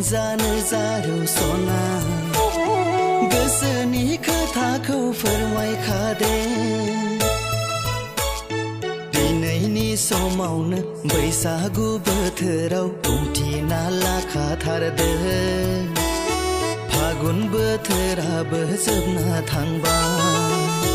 जानो जारौ सना गोसोनि खोथाखौ फोरमायखादे दिनैनि समावनो बैसागु बोथोराव बुंथिना लाखाथारदो फागुन बोथोराबो जोबना थांबाय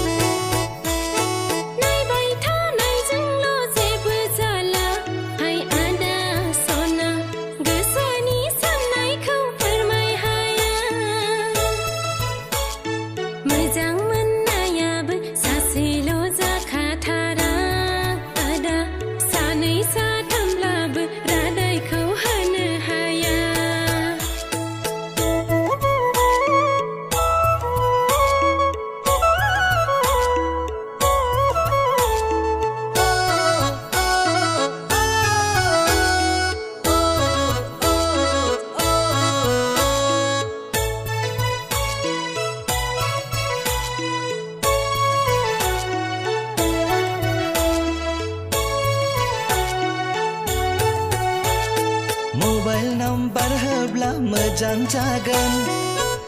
मबाइल नम्बर होब्ला मोजां जागोन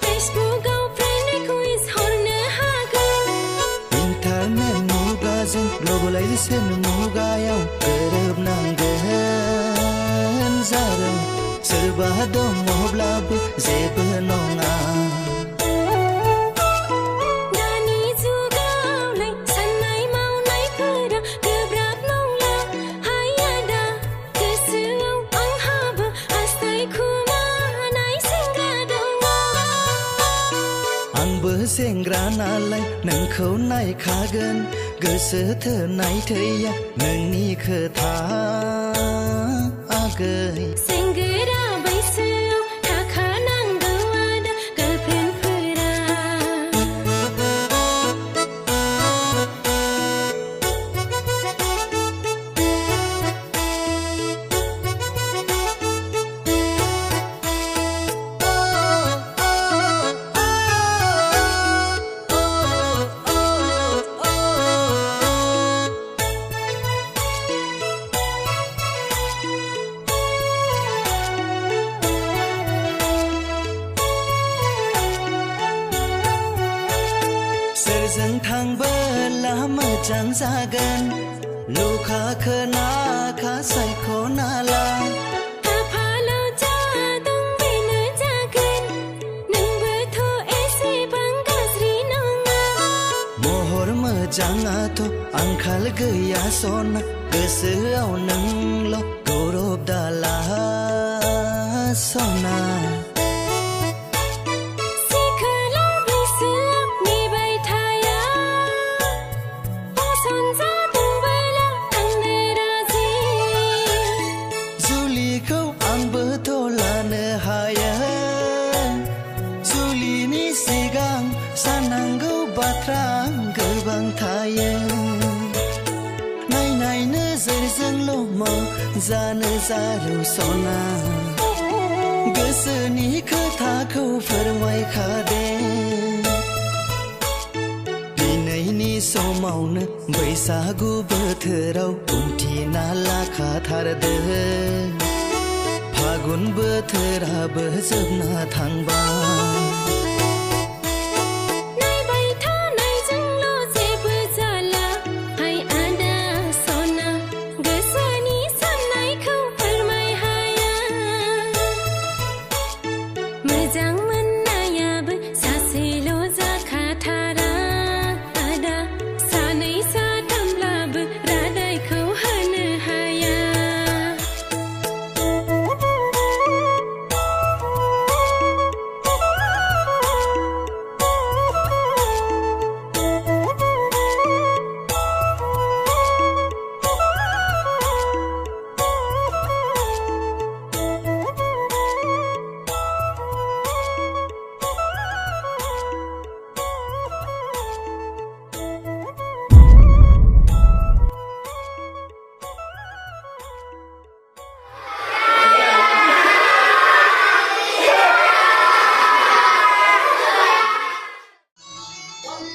फेसबुकआव फ्रेन्ड रिक्वेस्ट हरनो हागोन इन्टारनेट मुगाजों ग्लबेलाइजेसन मुगायाव गोरोबनांगोन जारौ सोरबा दङब्लाबो जेबो नङा सेंग्रा नालाय नोंखौ नायखागोन गोसो थोनाय थैया नोंनि खोथा आगै सेंग्रा बैसोआव थाखानांगौ आदा गार्लफ्रेन्डफोरा सोरजों थांबोला मोजां जागोन लुखा खोनाखा सायख'ना ला खाफालाव जा दं बेनो जागोन नोंबोथ' एसेबां गाज्रि नङा महर मोजाङाथ' आंखाल गैया सना गोसोआव नोंल' गौरब दाला सना गोबां थायो नायनाय नोजोरजोंल' जानो जारौ सना गोसोनि खोथाखौ फोरमायखादे दिनैनि समावनो बैसागु बोथोराव बुंथिना लाखाथारदो फागुन बोथोराबो जोबना थांबाय मोजां मोननायाबो सासेल' जाखाथारा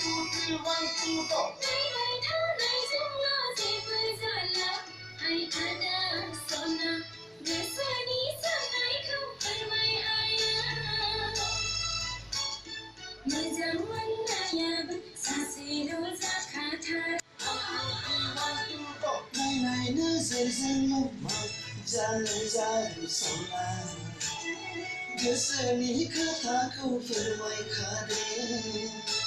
Nay mai thao nay chung lo gì vừa giờ là hay ada sona Besani sanai kau permai ayah Menjaman ayah sasilo zakata Ngày này nữ dần dần một màu ra lời ra đủ sầu la Gỡ sơ ní khá thá khâu phở ngoài khá đêm